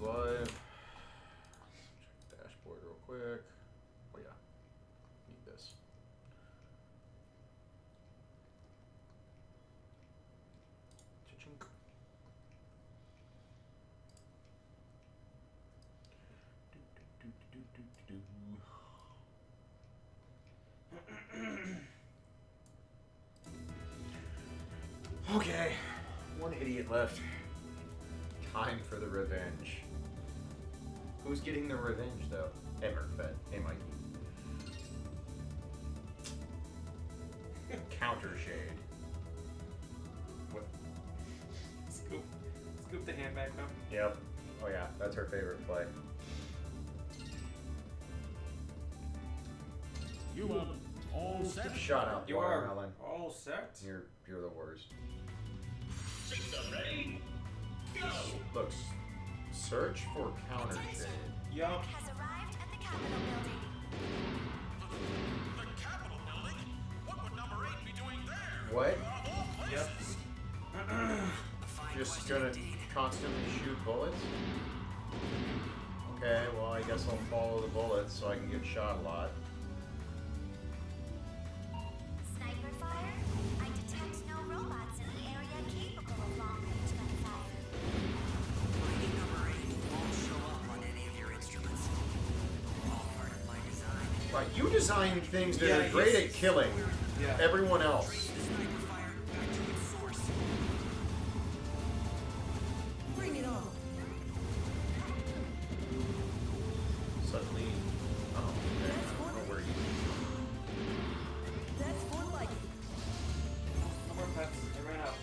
live. Check the dashboard real quick. Oh yeah, need this. Cha-chink. Okay, one idiot left. Time for the revenge. Who's getting the revenge, though? Hey, Merkfed. Hey, Mikey. Counter shade. What? Scoop the hand back up. Yep. Oh yeah, that's her favorite play. You are all set. Shut up, You are Watermelon. all set. You're the worst. System ready. Go. Look, search for counter shade. Yup. Has arrived at the Capitol building. The Capitol building? What would number 8 be doing there? What? Yep. Just gonna constantly shoot bullets? Okay, well I guess I'll follow the bullets so I can get shot a lot. Sniper fire? I detect no robots in the area capable of long-range gunfire. Finding number 8 won't show up on any of your instruments. All part of my design. Right, you design things that Yeah, are great he's- at killing Yeah. everyone else. Trace the sniper fire back to its source. Bring it on. Suddenly, oh, okay, I don't know where you. That's more like it. No more pets. I ran out.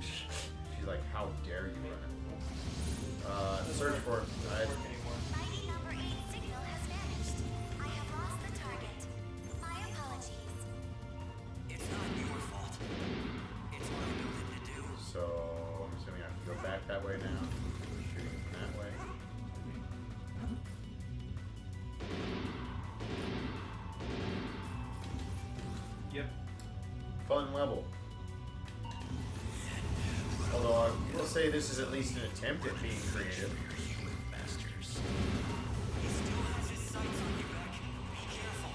She's like, how dare you run it? Search for. Doesn't work anymore. Mighty number 8 signal has vanished. I have lost the target. My apologies. It's not your fault. It's what I built it to do. So I'm assuming I have to go back that way now. Shooting from that way. Yep. Fun level. Although I will say this is at least an attempt at being creative. Bastards. He still has his sights on you, Beck. Be careful.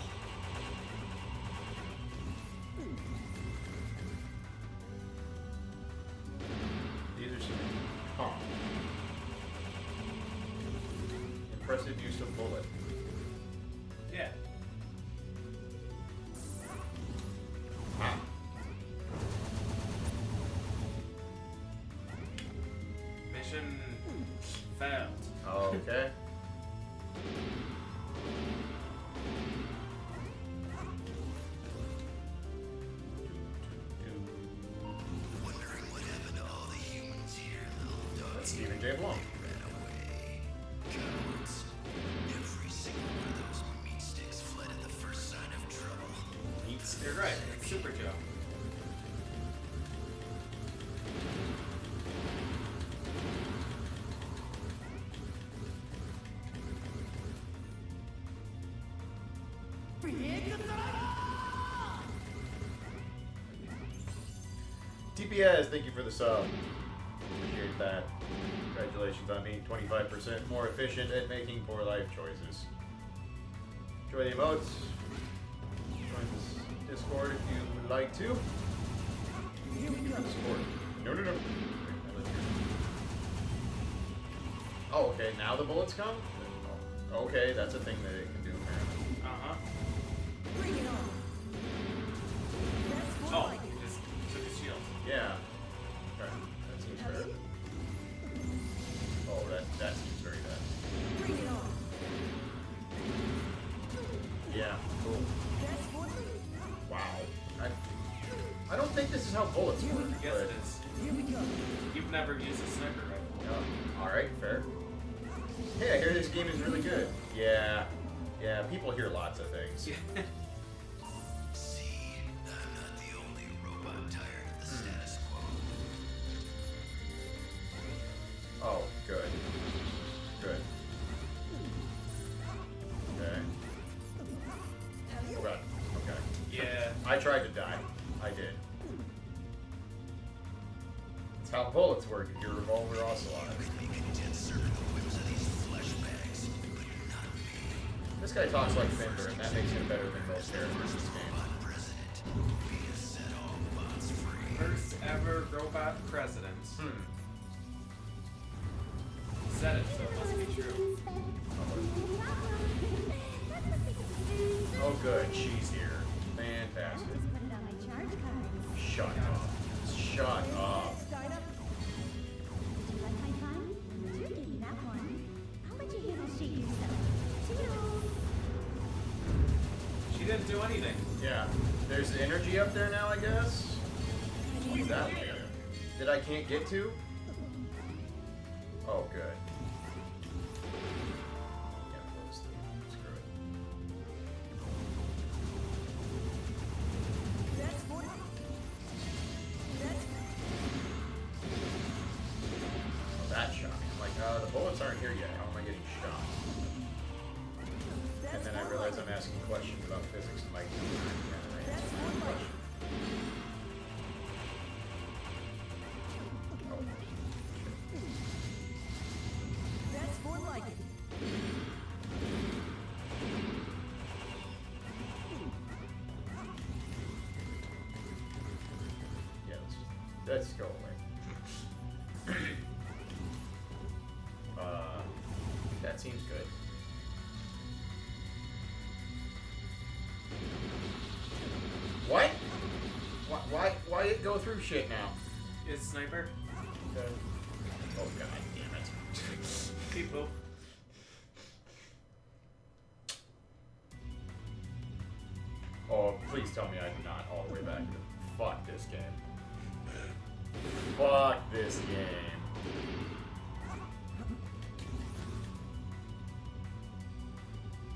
These are some. Huh. Impressive use of bullet. Yeah. Huh. Mission failed. Okay. Wondering what happened to all the humans here, little dog. That's Stephen J. Blum. Ran away. Cowards. Every single one of those meat sticks fled at the first sign of trouble. You're right. It's Super Joe. TPS, thank you for the sub. Appreciate that. Congratulations on being 25% more efficient at making poor life choices. Enjoy the emotes. Join this Discord if you would like to. Discord. No. Oh, okay. Now the bullets come? Okay, that's a thing that it can do, apparently. Uh-huh. Bring it on. That's more Oh, like he it. just took his shield. Yeah. Okay. That seems fair. Oh, that seems very bad. Bring it on. Yeah, cool. That's more like it. Wow. I don't think this is how bullets work. Yes, but, it is. Here we go. You've never used a sniper rifle. Alright, fair. Hey, I hear this game is really good. Yeah. Yeah, people hear lots of things. See, I'm not the only robot tired of the status quo. Oh, good. Good. Okay. Oh god. Okay. Yeah. I tried to die. I did. That's how bullets work if your revolver also on it. We can get certain whims guy talks like Fender, and that makes him better than most characters in this game. First ever robot president. Hmm. Said it, so it must be true. Oh good, she's here. Fantastic. Put it on my charge card. Shut up. Shut up. Start up. Do you like my fun? Sure gave you that one. I'll let you handle shake yourself. Toodles. She didn't do anything. Yeah. There's energy up there now, I guess? What's that way? That I can't get to? Oh, good. Can't close the... Screw it. Oh, that shot me. I'm like, the bullets aren't here yet. How am I getting shot? And then I realize I'm asking questions about physics. I'm like, yeah, I answered my question. Oh. That's more like it. Yeah, let's go away. That seems good. What? Why it go through shit now? Is sniper? Oh god damn it. People. Oh, please tell me I'm not all the way back. Fuck this game. Fuck this game.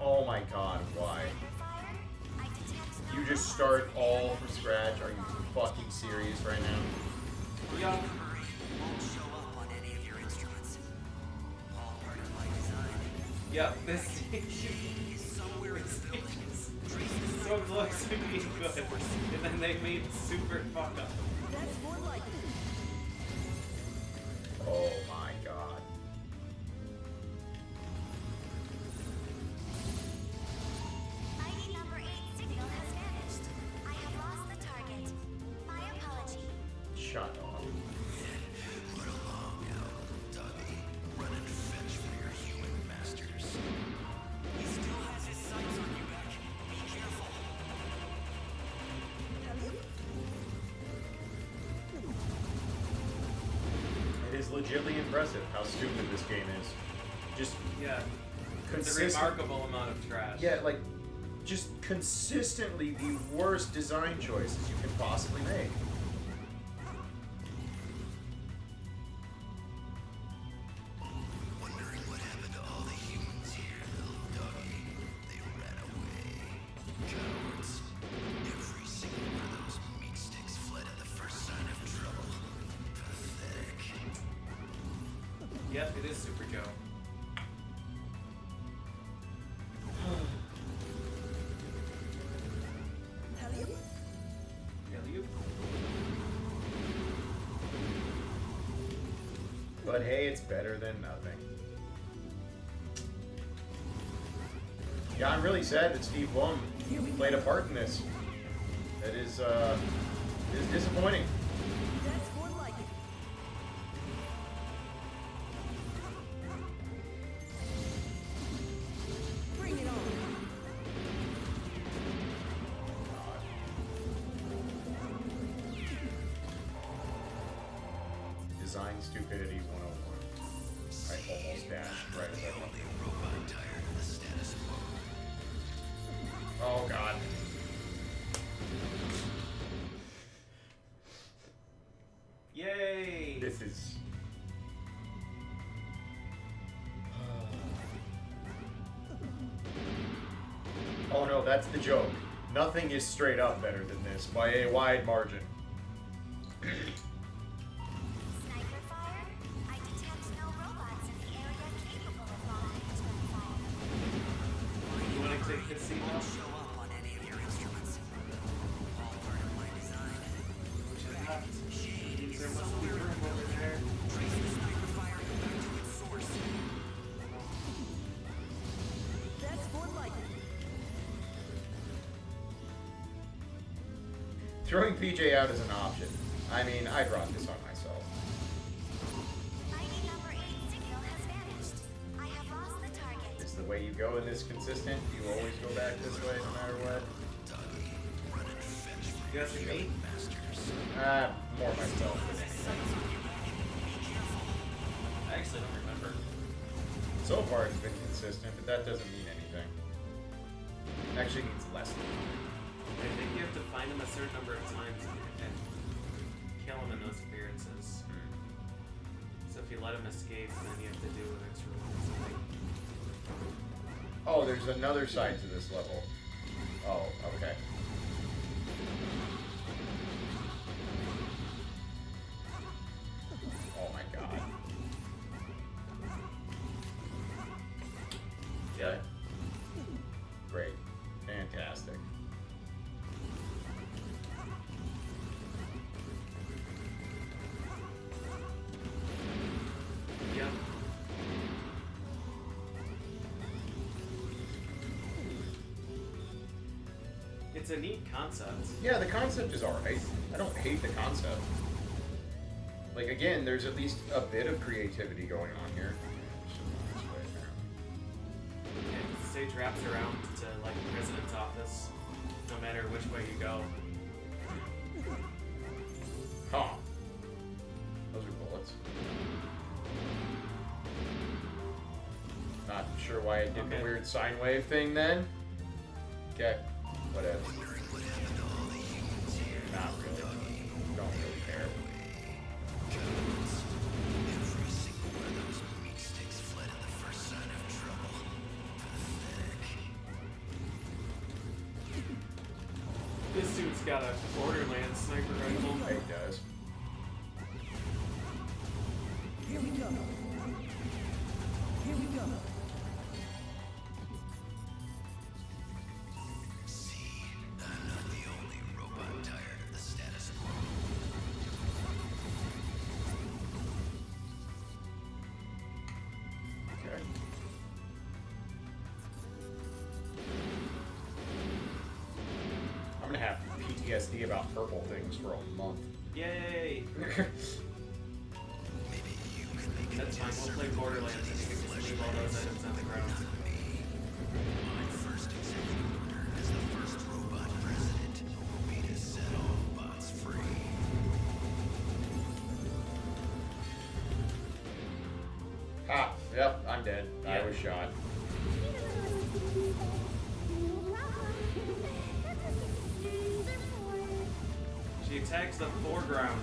Oh my god, why? You just start all from scratch? Are you fucking serious right now? Yeah. Won't show up on any of your instruments. All part of my design. Yeah, this station Somewhere in the building. so close to being good. And then they made super fuck up. That's more like it. Oh my god. ID number 8 signal has vanished. I have lost the target. My apology. Shut up. Run along now, Dougie. Run and fetch for your human masters. He still has his sights on you, Beck. Be careful. It is legitimately impressive how stupid this game is. Just Yeah. It's a consistent. remarkable amount of trash. Yeah, like just consistently the worst design choices you can possibly make. Wondering what happened to all the humans here, little doggy. They ran away. Cowards. Every single one of those meat sticks fled at the first sign of trouble. Pathetic. Yep, it is Super Joe. Yeah, you. But hey, it's better than nothing. Yeah, I'm really sad that Steve Blum played a part in this. That is disappointing. That's more like it. Bring it on. Design stupidity 101. I almost dashed right as I went. Only robot tired of the status quo. Oh god. Yay! This is. Oh no, that's the joke. Nothing is straight up better than this by a wide margin. Sniper fire? I detect no robots in the area capable of long-range gunfire. You want to take this seat now? Show up on any of your instruments. All part of my design. There must be room over there. Trace the sniper fire back to its source. That's more like it. Throwing PJ out is an option. I mean, I brought this on myself. ID number 8 signal has vanished. I have lost the target. Is the way you go in this consistent? You always go back this way no matter what? You guys think me? More myself than anything. I actually don't remember. So far it's been consistent, but that doesn't mean anything. It actually means less. I think you have to find him a certain number of times and kill him in those appearances. So if you let him escape, then you have to do an extra one or something. Oh, there's another side to this level. Oh, okay. Oh my god. Okay. Great. Fantastic. Yep. It's a neat concept. Yeah, the concept is alright. I don't hate the concept. Like, again, there's at least a bit of creativity going on here. And the stage wraps around to like the president's office, no matter which way you go. Huh. Those are bullets. Not sure why it did Okay. the weird sine wave thing then. Okay. Whatever. Not really. Don't really care. Every single one of those meat sticks fled at the first sign of trouble. Pathetic. This dude's got a Borderlands sniper rifle. It does. Here we go. Here we go. See, I'm not the only robot tired of the status quo. Okay. I'm gonna have PTSD about purple things for a month. Yay! Maybe you can make That's fine, we'll play Borderlands and you can just leave all those items on the ground. my first executive order as the first robot president will be to set all bots free. Ah, yep, I'm dead. I Yeah. was shot. She attacks the foreground.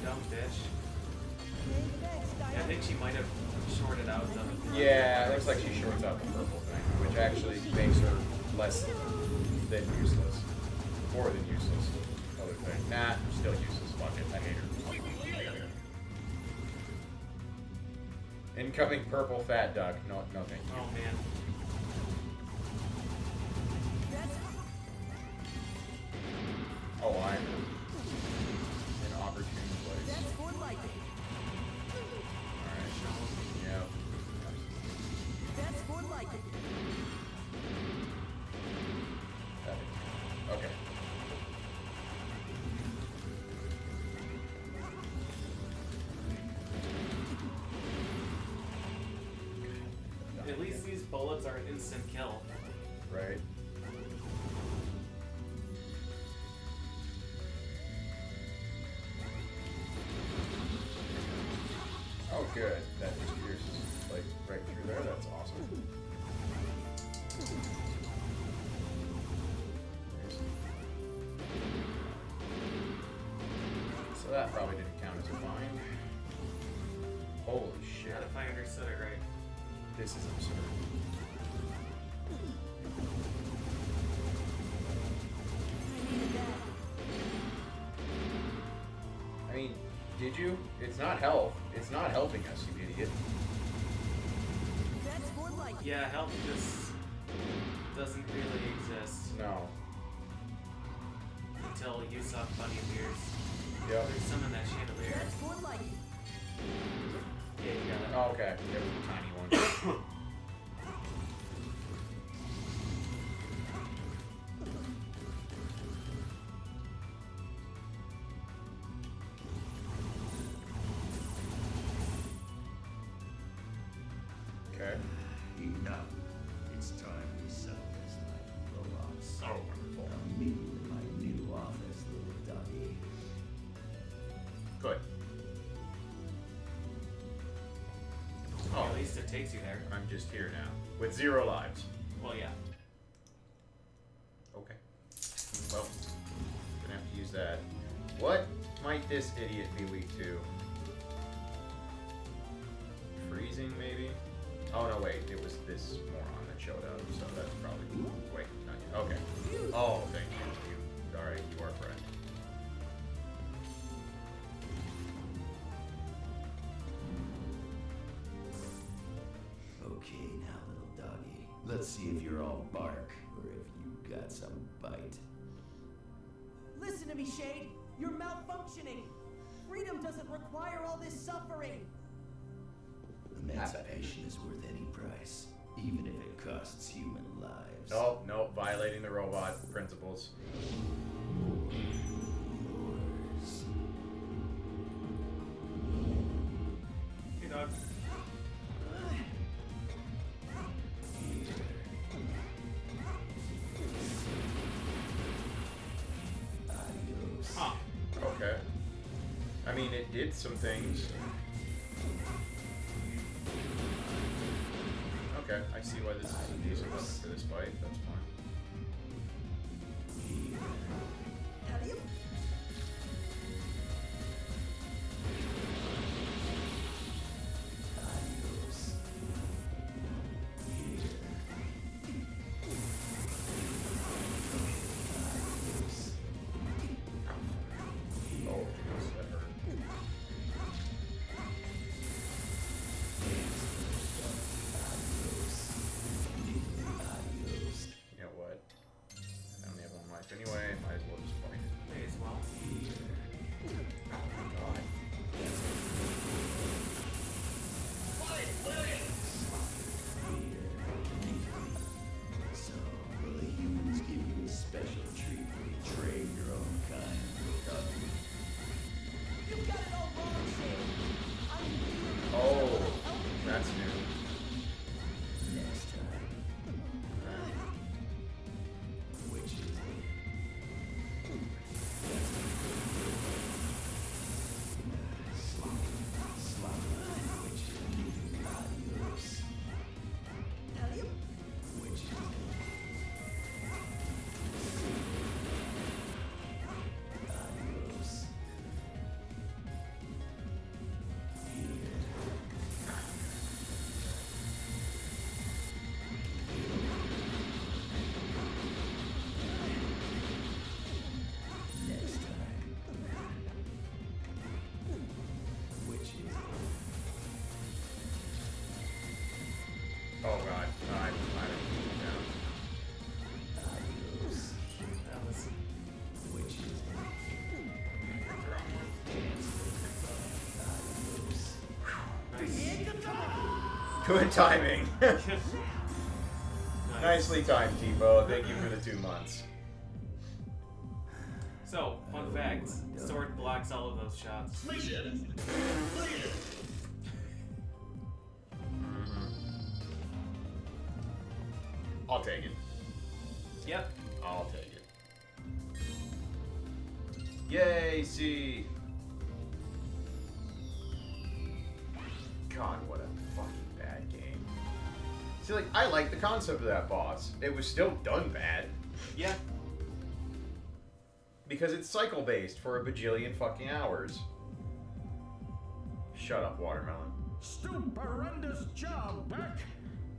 Dumb bitch. I think she might have shorted out the. Yeah, it looks like she shorts out the purple thing, which actually makes her less than useless. More than useless. Other thing. Nah, still useless. Fuck it. I hate her. Incoming purple fat duck. No, no thank you. Oh man. Oh, I'm in an opportune place. That's more like it. Alright. Yep. That's more like it. Okay. At least these bullets are an instant kill. Right. Oh, good. That just pierces like right through there. That's awesome. So that probably didn't count as a find. Holy shit. Not if I understood it right. This is absurd. I needed that. I mean, did you? It's not health. It's not helping us, you idiot. That's more like it. Yeah, health just doesn't really exist No. until Yusuf Bunny appears. Yep. There's some in that chandelier. That's more like it. Yeah, you got it. Oh, okay. There was a tiny one. Okay. Enough. It's time to settle this like robots. Oh, wonderful. Come meet me in my new office, little doggy. Good. Oh, At least it takes you there. I'm just here now. With 0 lives. Well, yeah. Okay. Well, gonna have to use that. What might this idiot be weak to? Freezing, maybe? Oh, no, wait. It was this moron that showed up, so that's probably... Wait, not yet. Okay. Oh, thank you. Alright, you are correct. Okay, now, little doggy. Let's see if you're all bark or if you got some bite. Listen to me, Shade. You're malfunctioning. Freedom doesn't require all this suffering. Emancipation is worth any price, even if it costs human lives. Oh, no, violating the robot principles. Yours. Hey, dog. Adios. Huh. Okay. I mean, it did some things. Okay, I see why this is a decent weapon for this fight. That's fine. Adios. Adios. Oh, jeez, that hurt. Adios. You know what? I only have 1 life anyway. Might as well just fight it. May as well. Oh, God. So, will the humans give you a special treat for betraying your own kind, little doggy? You've got it all wrong, Shade. I'm here. Oh, that's new. Next time. Which is it? Sloppy. Which is it? Adios. Which is it? Adios. Next time. Which is it? Oh, God. I'm down. Adios. That was. Which is it? Adios. Good timing. Nice. Nicely timed, T-Bo. Thank you for the 2 months. So, fun fact: sword blocks all of those shots. I'll take it. Yep. I'll take it. Yay, C! God, what a fucking bad game. See, like, I like the concept of that boss. It was still done bad. Yeah. Because it's cycle-based for a bajillion fucking hours. Shut up, Watermelon. Stupendous job, Beck.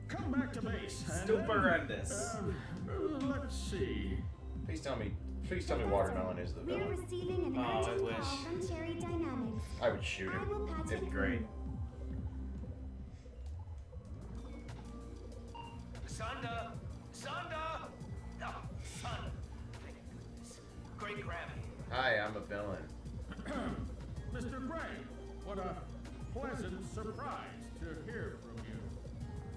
Come back to base. and, Stupendous. Let's see. Please tell me Watermelon is the We're villain. receiving an Oh, I urgent wish. call from Cherry Dynamics. I would shoot I will him. patch It'd be it great. in. Zonda! Zonda! Oh, son. Thank goodness. Great gravity. Hi, I'm a villain. Mr. Gray, what a pleasant surprise to hear from you.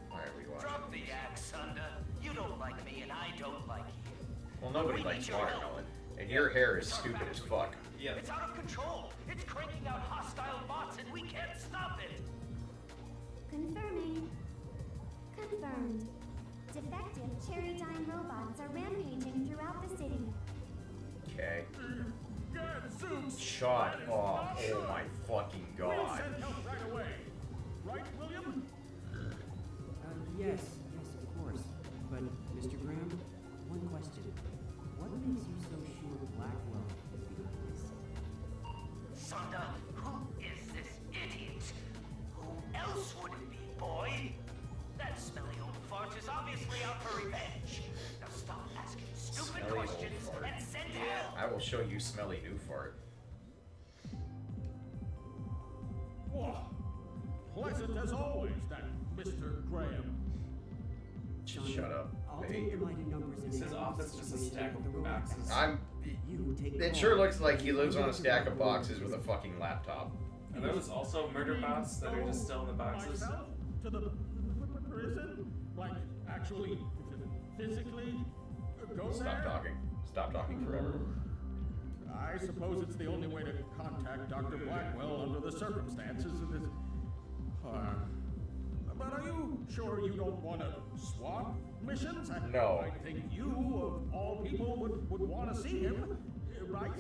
Why are we watching? Drop the axe, Zonda. You don't like me and I don't like you. Well, nobody likes Watermelon. And your hair is stupid as fuck. Yep. It's out of control. It's cranking out hostile bots and we can't stop it. Confirming. confirmed. Defective Cherry Dime robots are rampaging throughout the city. Okay. Gadzooks! Shut That is up. not Oh good. my fucking We'll god. send help right away. Right, William? Yes, of course. But, Mr. Graham, one question. What makes you so sure Blackwell is behind this? Sonda, who is this idiot? Who else would it be, boy? That smelly old fart is obviously out for revenge. Now stop asking stupid Smelly old questions fart. and send help. I will show you smelly new fart. Whoa. Pleasant as always, that Mr. Graham. Just shut up. I'll I take hate the you. mighty numbers in Is the his head office just a situation stack of of the robot boxes? banks. I'm. You take It all. sure looks like he lives on a Dr. stack of Blackwell boxes with a fucking laptop. Are those also murder bots that are just still in the boxes? Myself to the prison? Like, actually, physically? Go Stop there? talking. Stop talking forever. I suppose it's the only way to contact Dr. Blackwell under the circumstances of this. But are you sure you don't want to swap missions? No. I think you, of all people, would want to see him, right?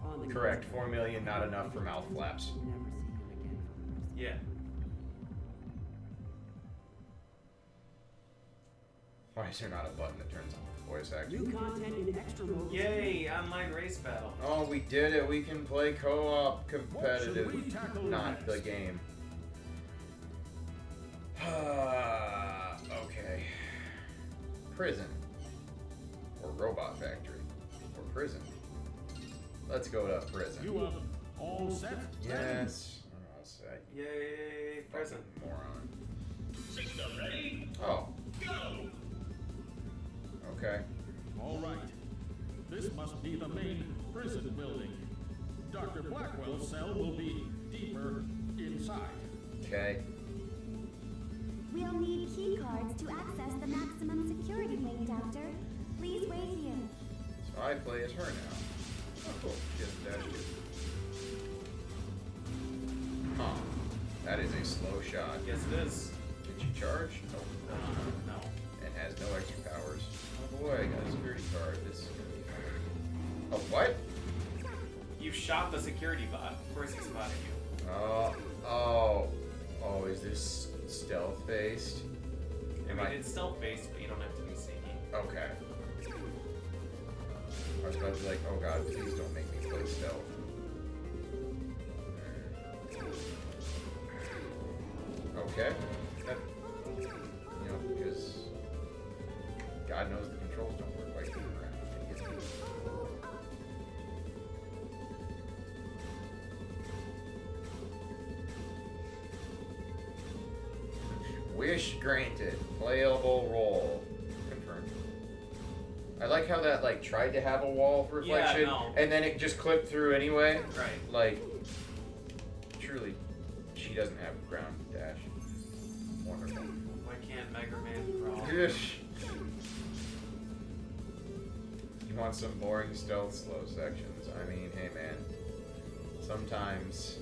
On the Correct. contrary, 4 million, not enough for mouth flaps. Never see him again for the rest of Yeah. Why is there not a button that turns on the voice acting? New content in extra mode. Yay! Online race battle. Oh, we did it. We can play co-op What should competitive. we tackle Not the next? game. Okay. Prison. Or robot factory. Or prison. Let's go to prison. You all set? then? Yes. I'm all set. Yay! Present. Fucking moron. System ready? Oh, Go! okay. All right. This must be the main prison building. Dr. Blackwell's cell will be deeper inside. Okay. We'll need key cards to access the maximum security wing, Doctor. Please wait here. So I play as her now. Oh, cool. She has a dash too. Huh. That is a slow shot. Yes, it is. Did she charge? Nope. No. And has no extra powers. Oh boy, I got a security card. This is gonna be fun. Oh, what? You shot the security bot. Of course he spotted you. Oh, is this stealth based? I mean, it's stealth based, but you don't have to be sneaky. Okay. I was about to be like, oh god, please don't make me play stealth. Okay. That, you know, because God knows the controls don't work like that around. Wish granted. Playable role. Confirmed. I like how that like tried to have a wall of reflection, no. and then it just clipped through anyway. Right. Like, truly, she doesn't have ground dash. Wonderful. Why can't Mega Man crawl? You want some boring stealth slow sections? I mean, hey man. Sometimes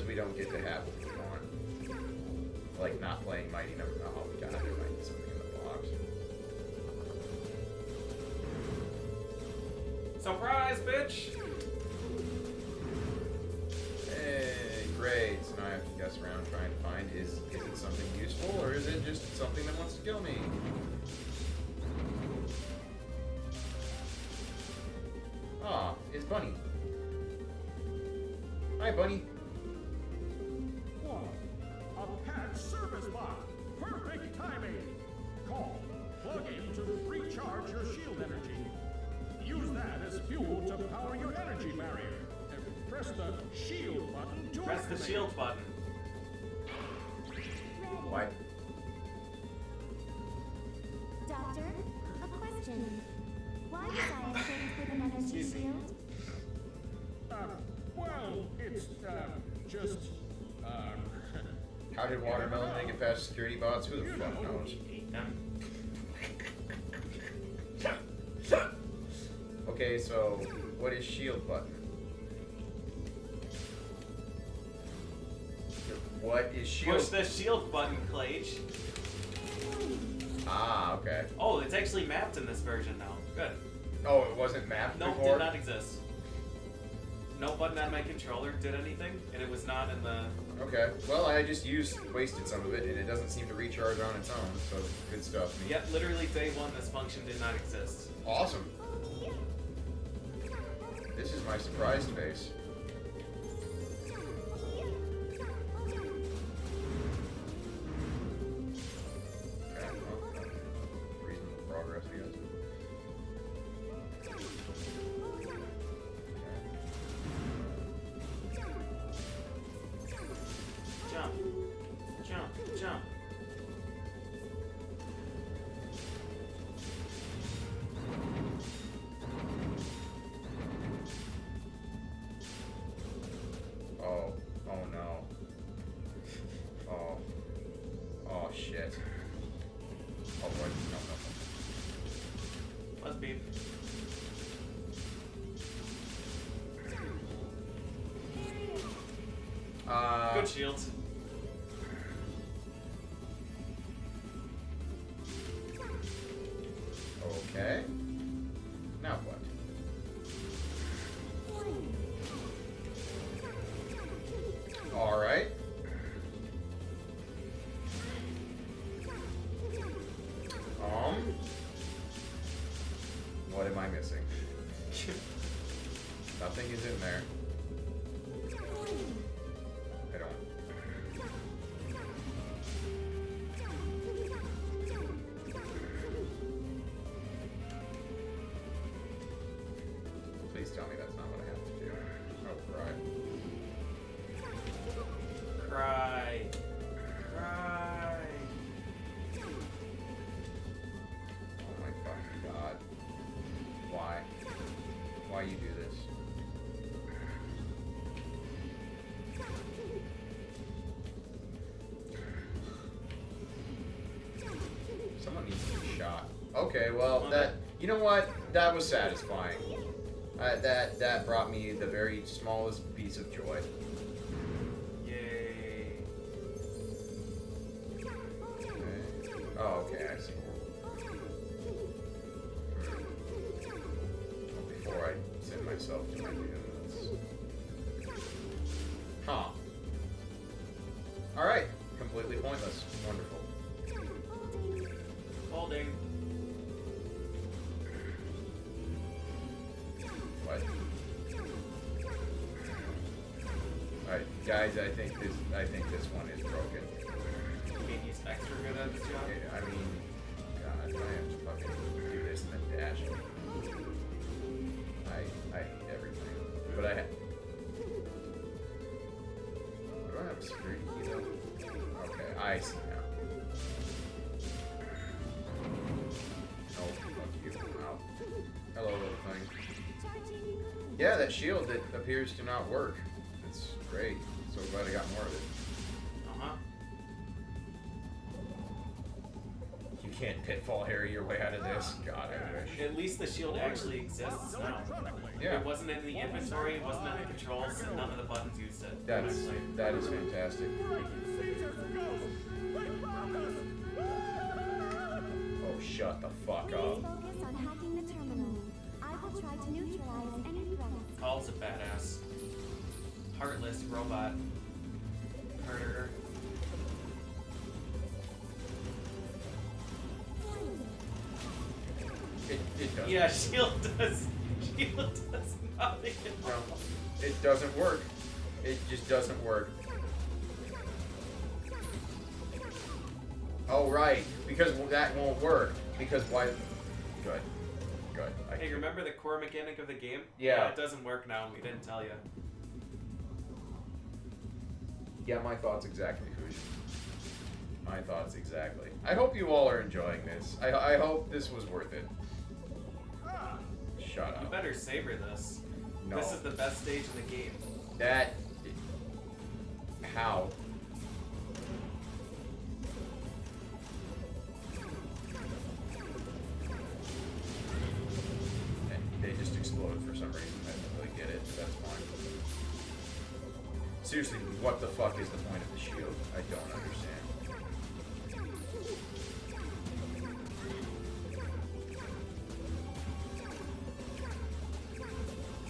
we don't get to have what we want. Like not playing Mighty Number. Oh god, there might be something in the box. Surprise, bitch! Hey, great. So now I have to guess around trying to find is it something useful or is it just something that wants to kill me? Ah, it's Bunny. Hi, Bunny. Whoa! A pad service bot! Perfect timing! Call. Plug in to recharge your shield energy. Use that as fuel to power your energy barrier. And press the shield button to Press the activate. shield button. Ready. Why? Doctor, a question. Why was I equipped with an energy Excuse me. shield? Well, it's, just, How did Watermelon make it past security bots? Who the fuck knows? Eat them. Okay, so what is shield button? What is shield? Push the shield button, Clage. Ah, okay. Oh, it's actually mapped in this version now. Good. Oh, it wasn't mapped Nope, before? did not exist. No button on my controller did anything, and it was not in the... Okay. Well, I just wasted some of it, and it doesn't seem to recharge on its own, so good stuff. Yep, literally day one, this function did not exist. Awesome. This is my surprise face. Okay, well, reasonable progress, I guess. Jump. Jump. Jump. Oh. Oh no. Oh. Oh shit. Oh boy. No, Let's beep. no. Good shields. Okay. Now what? Alright. What am I missing? Nothing is in there. I don't. Please tell me that's not what I have to do. Oh, cry. Cry. Cry. Oh my fucking god. Why? Why you do this? Someone needs to be shot. Okay, well, you know what? That was satisfying. That brought me the very smallest piece of joy. Yay. Okay. Oh, okay, I see. Before I send myself to my demons. Huh. Alright. Completely pointless. Wonderful. Holding. What? Alright, guys, I think this one is broken. You mean he's extra good at his job? I mean, God, I have to fucking do this and then dash. I hate everything. But do I have a security key though? Okay, I see now. Oh, fuck you. Ow. Hello, little thing. Yeah, that shield that appears to not work. It's great. So glad I got more of it. Uh-huh. You can't pitfall Harry your way out of this. God, I wish. At least the shield actually exists now. Yeah. It wasn't in the inventory, it wasn't in the controls, and none of the buttons used it. That is fantastic. Oh, shut the fuck Please up. focus on hacking the terminal. I will try to neutralize any threats. Call's a badass. Heartless robot. Murderer. It doesn't. Yeah, shield does nothing at No, all. it doesn't work. It just doesn't work. Oh, right. Because that won't work. Because why? Good. Good. Hey, remember the core mechanic of the game? Yeah. It doesn't work now, we didn't tell you. Yeah, my thoughts exactly, Fuji. My thoughts exactly. I hope you all are enjoying this. I hope this was worth it. Shut You up. better savor this. No. This is the best stage in the game. That... How? They just exploded for some reason. I don't really get it, but that's fine. Seriously, what the fuck is the point of the shield? I don't understand.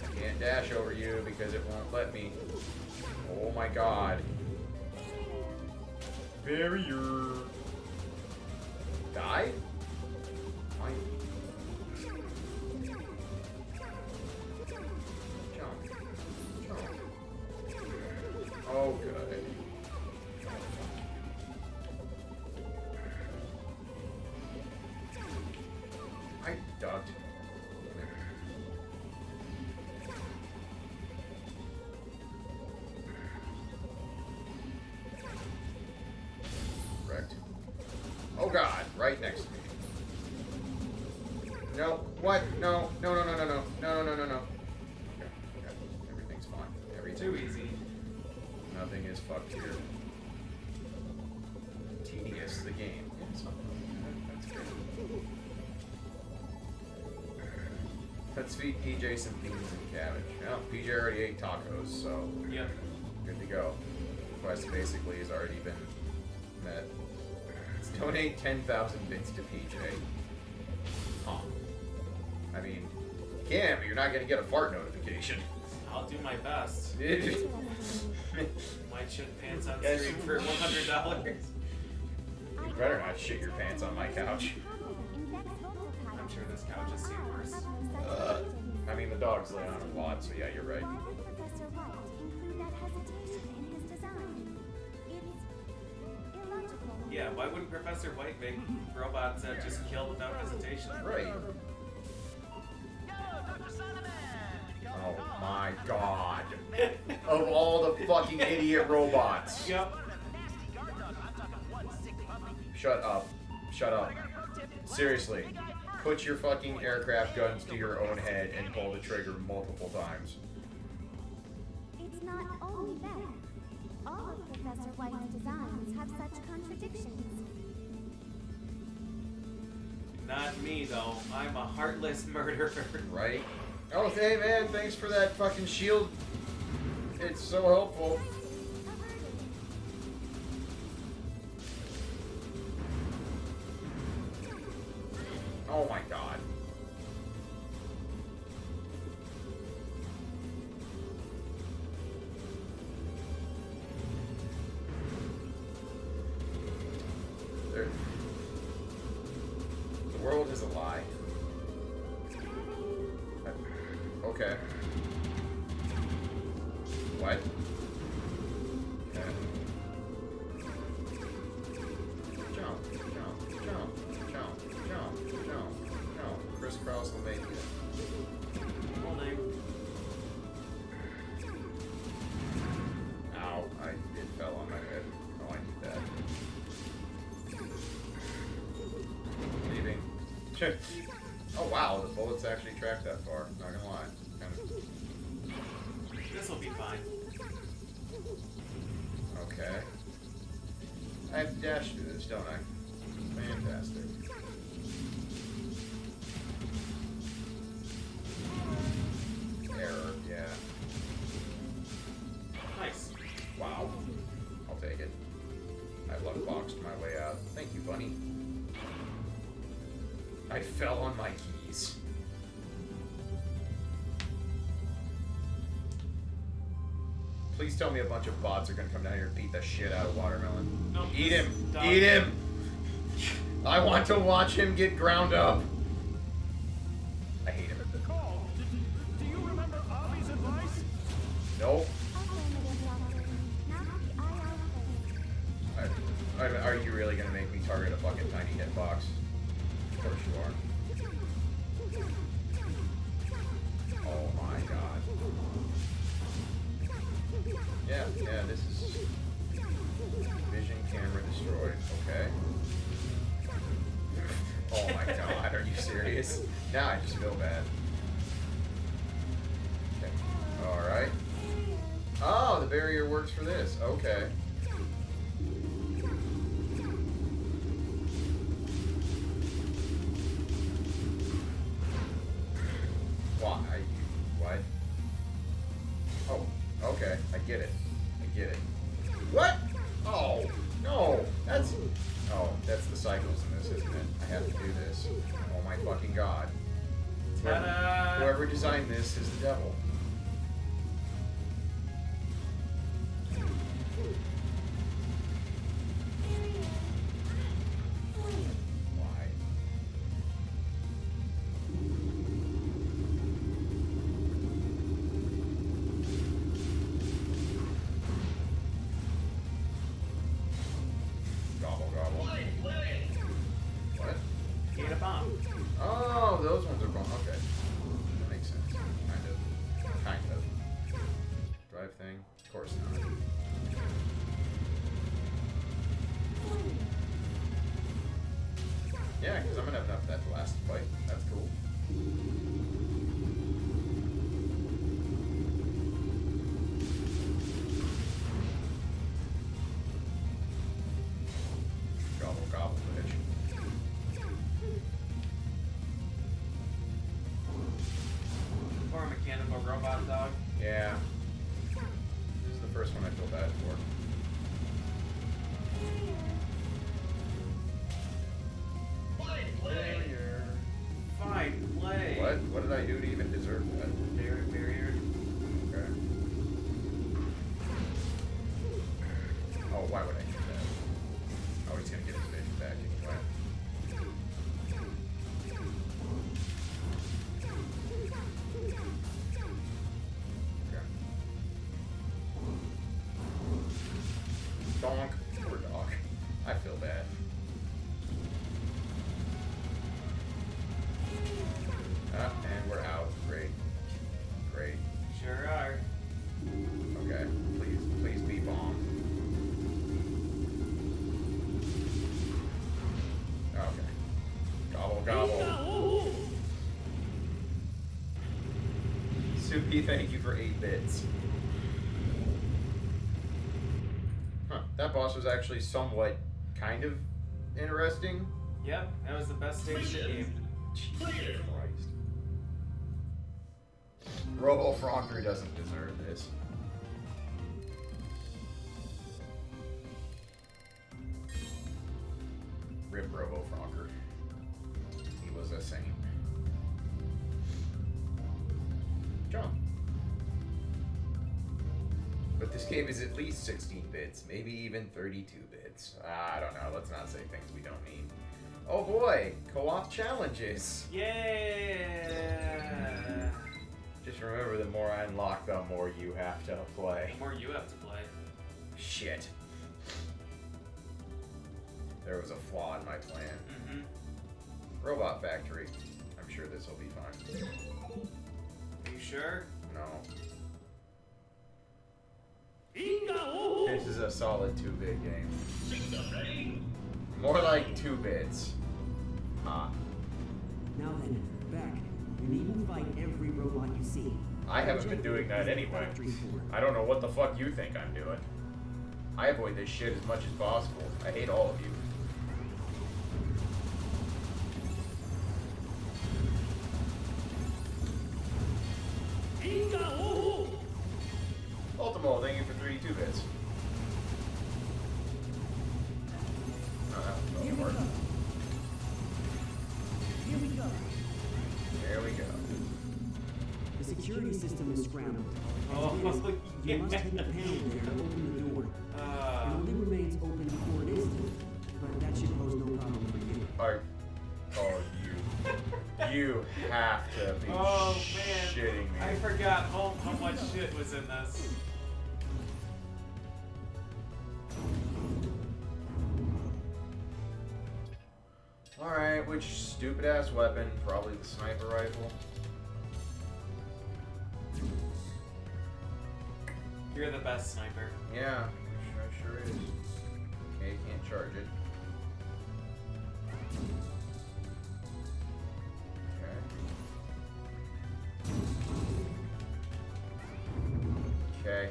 I can't dash over you because it won't let me. Oh my god. Barrier. Die? Fine. Jump. Jump. Oh, good. I ducked. Correct. Oh god, right next to me. No, what? No, no, no, no, no, no, no, no, no, no. Okay, okay. Everything's fine. Everything. Too easy. Nothing is fucked here. Tedious, the game. Yeah, it's not that's great. Let's feed PJ some beans and cabbage. Well, PJ already ate tacos, so Yep. good to go. The quest basically has already been met. Let's donate 10,000 bits to PJ. Huh. I mean, you can, but you're not gonna get a fart notification. I'll do my best. You Might shit pants on Yes. stream for $100. better not shit your pants on my couch. I'm sure this couch has seen worse. I mean, the dogs lay on it a lot, so yeah, you're right. Why would Professor White include that hesitation in his design? It's illogical. Yeah, why wouldn't Professor White make robots that just kill without hesitation? Right. Oh my god. Of all the fucking idiot robots. Yep. Shut up. Shut up. Seriously. Put your fucking aircraft guns to your own head and pull the trigger multiple times. It's not only that. All of Professor White's designs have such contradictions. Not me, though. I'm a heartless murderer. Right? Oh, hey man, thanks for that fucking shield. It's so helpful. Oh my god. There. The world is a lie. Okay. What? Okay. Jump, jump, jump, jump, jump, jump, jump. Crisscross will make it. Full name. Ow, it fell on my head. Oh, I need that. Leaving. Oh wow, the bullets actually track that far. Not gonna lie. Kind of. This'll be fine. Okay. I have to dash through this, don't I? Fantastic. Error, yeah. Nice. Wow. I'll take it. I luck boxed my way out. Thank you, bunny. I fell on my keys. Please tell me a bunch of bots are gonna come down here and beat the shit out of Watermelon. Nope. Eat him! Stop. Eat him! I want to watch him get ground up. I hate him. Call. Do you remember Avi's advice? Nope. Affirmative, Doctor. Not the IR Are you really gonna make me target a fucking tiny hitbox? Of course you are. Oh my god. Yeah, this is vision camera destroyed. Okay. Oh my god, are you serious? Now I just feel bad. Okay. Alright. Oh, the barrier works for this. Okay. Why? What? Oh, okay. I get it. I get my fucking god. Ta-da! Whoever designed this is the devil. Why? Gobble gobble. What? He ate a bomb. Oh, those ones are bomb. Okay. That makes sense. Kind of. Kind of. Drive thing? Of course not. Yeah, because I'm gonna have enough of that to last the fight. That's cool. Gobble gobble, bitch. Poor mechanical robot dog. Yeah. This is the first one I feel bad for. Failure. Fine, play. What? What did I do to even deserve that? Barrier. Okay. Oh, why would I do that? Oh, he's gonna get his vision back anyway. Okay. Donk. Poor dog. I feel bad. And we're out. Great. Great. Sure are. Okay. Please be bomb. Okay. Gobble gobble. Suki, thank you for 8 bits. Huh. That boss was actually somewhat kind of interesting. Yep, that was the best stage to game. Jesus Christ. Robo Frogger doesn't deserve this. Rip Robo Frogger. He was a saint. Jump. But this game is at least 16 bits, maybe even 32 bits. I don't know, let's not say things we don't mean. Oh boy, co-op challenges. Yeah. Just remember, the more I unlock, the more you have to play. The more you have to play. Shit. There was a flaw in my plan. Mm-hmm. Robot Factory. I'm sure this will be fine. Are you sure? No. This is a solid 2-bit game. More like 2 bits. Ah. Now then, back. You needn't fight every robot you see. I haven't been doing that anyway. I don't know what the fuck you think I'm doing. I avoid this shit as much as possible. I hate all of you. Ultimo, thank you for 32 bits. Oh, that was Here we hard. go. Here we go. There we go. The security system is scrambled. Oh, As it is, you must hit the panel there to open the door. It only remains open for an instant, but that should pose no problem for you. You have to be Oh man, shitting me. I forgot how much shit was in this. Alright, which stupid ass weapon? Probably the sniper rifle. You're the best sniper. Yeah, sure is. Okay, can't charge it. Okay. Okay.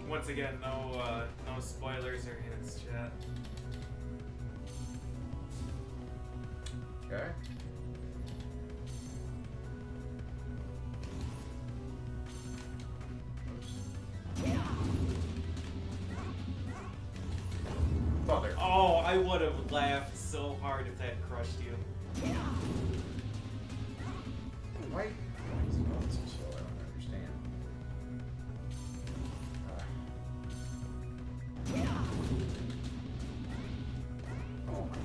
Once again, no spoilers or hints, chat. Okay. I would have laughed so hard if that crushed you. Why is he going so slow? I don't understand. Oh my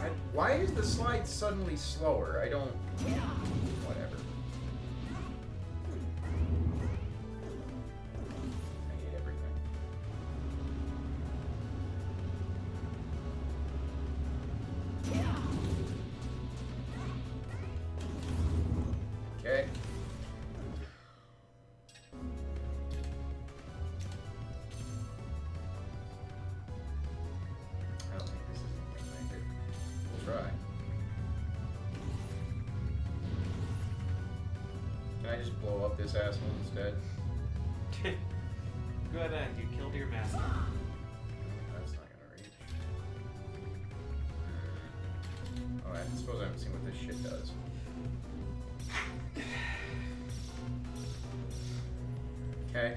god. Why is the slide suddenly slower? I don't... Whatever. I hate everything. Okay. I don't think this is anything to make it. We'll try. Can I just blow up this asshole instead? Good end. You killed your master. That's not gonna reach. Oh, I suppose I haven't seen what this shit does. Okay.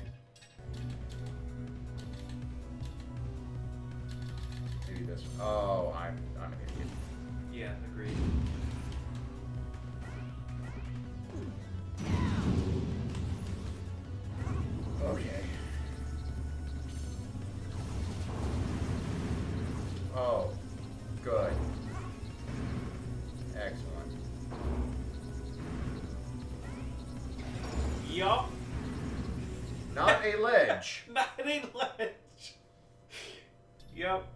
Maybe this one. Oh, I'm an idiot. Yeah, agreed. Okay. Oh, good. Excellent. Yup. Not a ledge. Not a ledge. Yup.